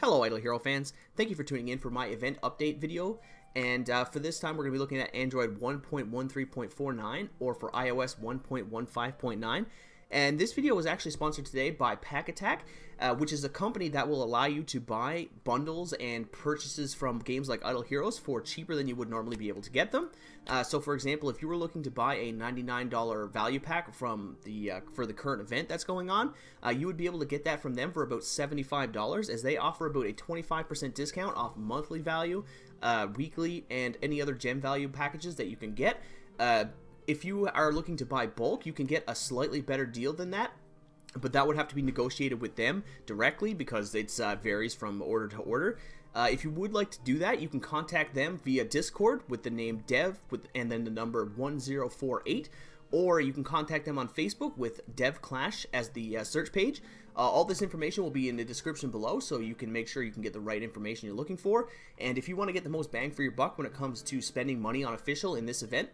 Hello Idle Hero fans, thank you for tuning in for my event update video, and for this time we're going to be looking at Android 1.13.49 or for iOS 1.15.9. And this video was actually sponsored today by Pack Attack, which is a company that will allow you to buy bundles and purchases from games like Idle Heroes for cheaper than you would normally be able to get them. So for example, if you were looking to buy a $99 value pack from the for the current event that's going on, you would be able to get that from them for about $75, as they offer about a 25% discount off monthly value, weekly, and any other gem value packages that you can get. If you are looking to buy bulk, you can get a slightly better deal than that, but that would have to be negotiated with them directly because it varies from order to order. If you would like to do that, you can contact them via Discord with the name Dev and then the number 1048, or you can contact them on Facebook with Dev Clash as the search page. All this information will be in the description below, so you can make sure you can get the right information you're looking for. And if you want to get the most bang for your buck when it comes to spending money on official in this event,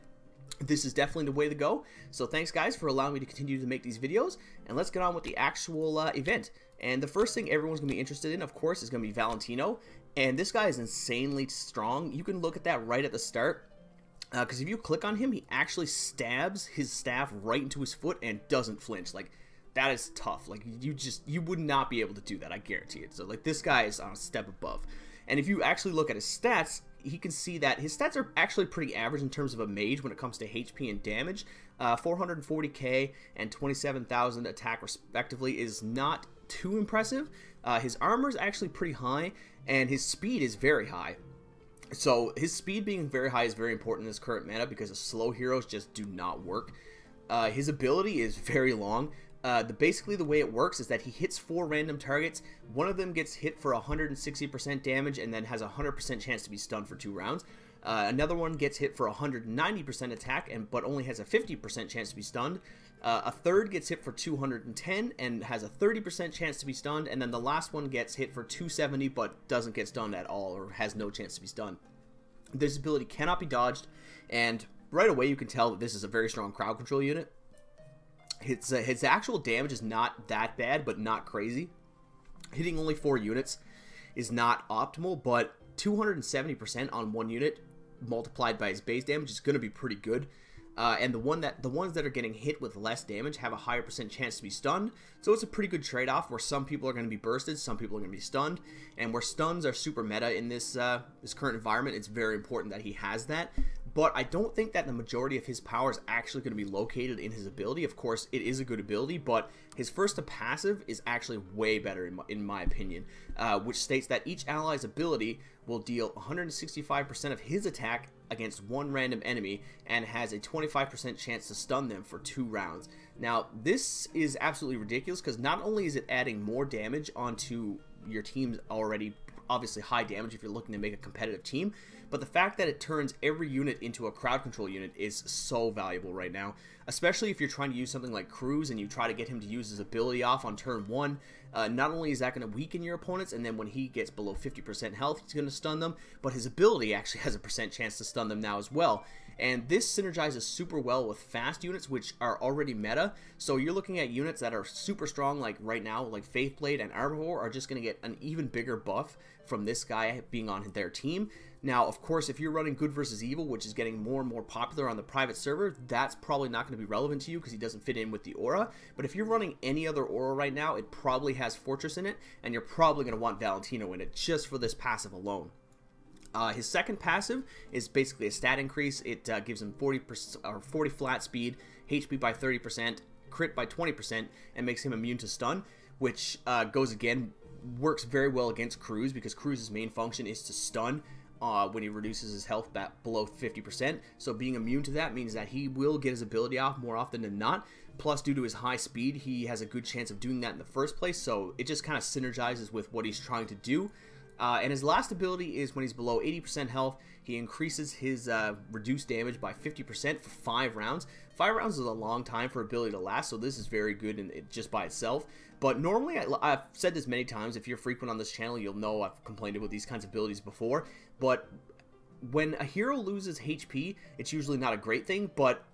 this is definitely the way to go. So thanks guys for allowing me to continue to make these videos, and let's get on with the actual event. And the first thing everyone's going to be interested in, of course, is going to be Valentino, and this guy is insanely strong. You can look at that right at the start, because if you click on him, he actually stabs his staff right into his foot and doesn't flinch. Like, that is tough. Like, you would not be able to do that, I guarantee it. So like, this guy is on a step above. And if you actually look at his stats, he can see that his stats are actually pretty average in terms of a mage when it comes to HP and damage. 440k and 27,000 attack respectively is not too impressive. His armor is actually pretty high, and his speed is very high. So his speed being very high is very important in this current meta because slow heroes just do not work. His ability is very long. Basically the way it works is that he hits 4 random targets. One of them gets hit for 160% damage and then has a 100% chance to be stunned for 2 rounds. Another one gets hit for 190% attack but only has a 50% chance to be stunned. A third gets hit for 210 and has a 30% chance to be stunned, and then the last one gets hit for 270 but doesn't get stunned at all or has no chance to be stunned. This ability cannot be dodged, and right away you can tell that this is a very strong crowd control unit. His actual damage is not that bad, but not crazy. Hitting only 4 units is not optimal, but 270% on 1 unit multiplied by his base damage is going to be pretty good. And the ones that are getting hit with less damage have a higher % chance to be stunned. So it's a pretty good trade-off where some people are going to be bursted, some people are going to be stunned, and where stuns are super meta in this current environment, it's very important that he has that. But I don't think that the majority of his power is actually going to be located in his ability. Of course, it is a good ability, but his first to passive is actually way better in my opinion, which states that each ally's ability will deal 165% of his attack against 1 random enemy and has a 25% chance to stun them for 2 rounds. Now, this is absolutely ridiculous because not only is it adding more damage onto your team's already obviously high damage if you're looking to make a competitive team, but the fact that it turns every unit into a crowd control unit is so valuable right now, especially if you're trying to use something like Cruz and you try to get him to use his ability off on turn 1. Not only is that going to weaken your opponents, and then when he gets below 50% health, he's going to stun them, but his ability actually has a % chance to stun them now as well. And this synergizes super well with fast units, which are already meta. So you're looking at units that are super strong, like right now, like Faithblade and Arbivore are just going to get an even bigger buff from this guy being on their team. Now, of course, if you're running Good versus Evil, which is getting more and more popular on the private server, that's probably not going to be relevant to you because he doesn't fit in with the aura. But if you're running any other aura right now, it probably has Fortress in it, and you're probably going to want Valentino in it just for this passive alone. His second passive is basically a stat increase. It gives him 40 flat speed, HP by 30%, crit by 20%, and makes him immune to stun, which works very well against Cruz because Cruz's main function is to stun when he reduces his health back below 50%. So being immune to that means that he will get his ability off more often than not. Plus, due to his high speed, he has a good chance of doing that in the first place. So it just kind of synergizes with what he's trying to do. And his last ability is when he's below 80% health, he increases his reduced damage by 50% for 5 rounds. 5 rounds is a long time for ability to last, so this is very good just by itself. But normally, I've said this many times, if you're frequent on this channel, you'll know I've complained about these kinds of abilities before. But when a hero loses HP, it's usually not a great thing, but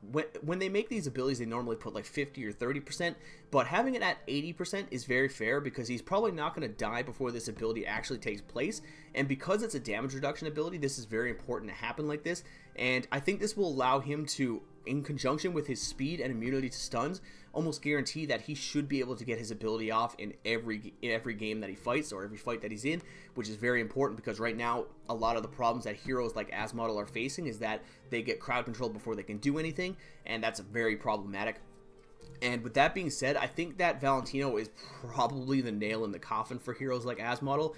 when they make these abilities, they normally put like 50 or 30%, but having it at 80% is very fair because he's probably not going to die before this ability actually takes place, and because it's a damage reduction ability, this is very important to happen like this, and I think this will allow him to, in conjunction with his speed and immunity to stuns, almost guarantee that he should be able to get his ability off in every game that he fights, or every fight that he's in, which is very important because right now a lot of the problems that heroes like Azmodel are facing is that they get crowd control before they can do anything, and that's very problematic. And with that being said, I think that Valentino is probably the nail in the coffin for heroes like Azmodel.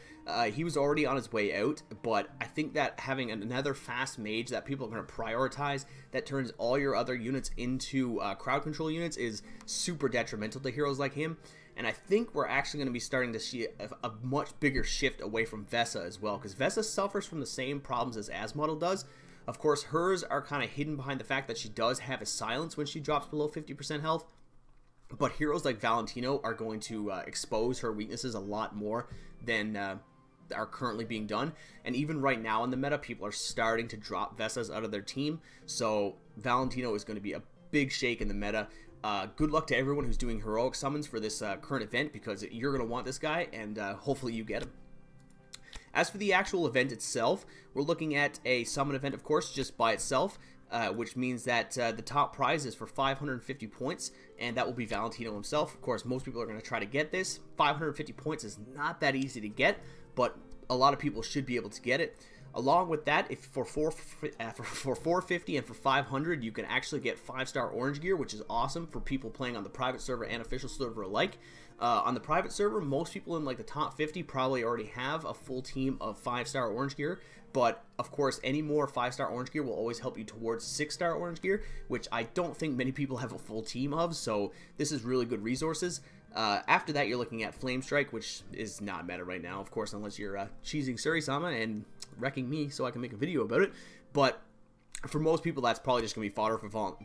He was already on his way out, but I think that having another fast mage that people are going to prioritize, that turns all your other units into crowd control units, is super detrimental to heroes like him. And I think we're actually going to be starting to see a much bigger shift away from Vesa as well, because Vesa suffers from the same problems as Azmodel does. Of course, hers are kind of hidden behind the fact that she does have a silence when she drops below 50% health. But heroes like Valentino are going to expose her weaknesses a lot more than are currently being done. And even right now in the meta, people are starting to drop Vesas out of their team. So Valentino is going to be a big shake in the meta. Good luck to everyone who's doing heroic summons for this current event, because you're going to want this guy, and hopefully you get him. As for the actual event itself, we're looking at a summon event, of course, just by itself. Which means that the top prize is for 550 points, and that will be Valentino himself. Of course, most people are going to try to get this. 550 points is not that easy to get, but a lot of people should be able to get it. Along with that, if for 450 and for 500, you can actually get 5-star orange gear, which is awesome for people playing on the private server and official server alike. On the private server, most people in like the top 50 probably already have a full team of 5-star orange gear, but of course any more 5-star orange gear will always help you towards 6-star orange gear, which I don't think many people have a full team of, so this is really good resources. After that, you're looking at Flame Strike, which is not meta right now, of course, unless you're cheesing Surisama and wrecking me so I can make a video about it. But for most people, that's probably just going to be fodder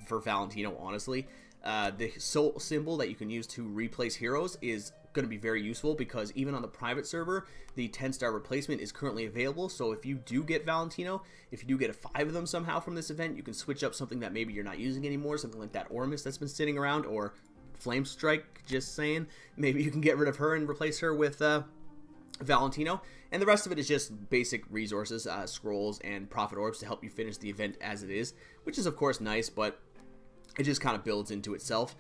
for Valentino, honestly. The soul symbol that you can use to replace heroes is going to be very useful, because even on the private server, the 10-star replacement is currently available. So if you do get Valentino, if you do get 5 of them somehow from this event, you can switch up something that maybe you're not using anymore, something like that Ormus that's been sitting around, or Flame Strike, just saying. Maybe you can get rid of her and replace her with Valentino, and the rest of it is just basic resources, scrolls and profit orbs to help you finish the event as it is, which is of course nice, but it just kind of builds into itself.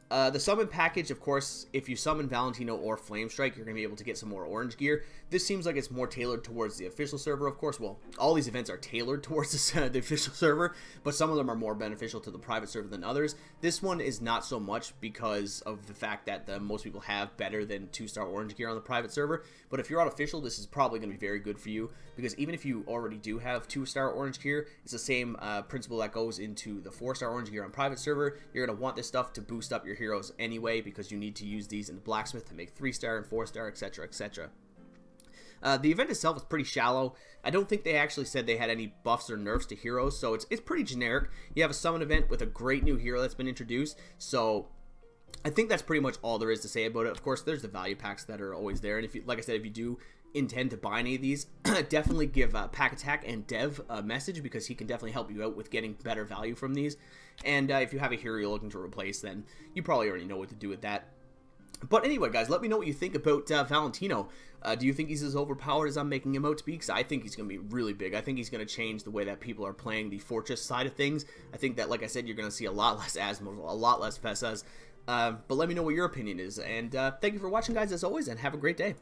The summon package, of course, if you summon Valentino or Flame Strike, you're going to be able to get some more orange gear. This seems like it's more tailored towards the official server, of course. Well, all these events are tailored towards the official server, but some of them are more beneficial to the private server than others. This one is not so much because of the fact that most people have better than 2-star orange gear on the private server. But if you're on official, this is probably going to be very good for you, because even if you already do have 2-star orange gear, it's the same principle that goes into the 4-star orange gear on private server. You're going to want this stuff to boost up your heroes anyway, because you need to use these in the blacksmith to make 3-star and 4-star, etc., etc. The event itself is pretty shallow. I don't think they actually said they had any buffs or nerfs to heroes, so it's pretty generic. You have a summon event with a great new hero that's been introduced, so I think that's pretty much all there is to say about it. Of course, there's the value packs that are always there, and if you, like I said, if you do intend to buy any of these, definitely give Pack Attack and Dev a message, because he can definitely help you out with getting better value from these. And if you have a hero you're looking to replace, then you probably already know what to do with that. But anyway, guys, let me know what you think about Valentino. Do you think he's as overpowered as I'm making him out to be? Because I think he's going to be really big. I think he's going to change the way that people are playing the Fortress side of things. I think that, like I said, you're going to see a lot less Azmodel, a lot less Vesas. But let me know what your opinion is. And thank you for watching, guys, as always, and have a great day.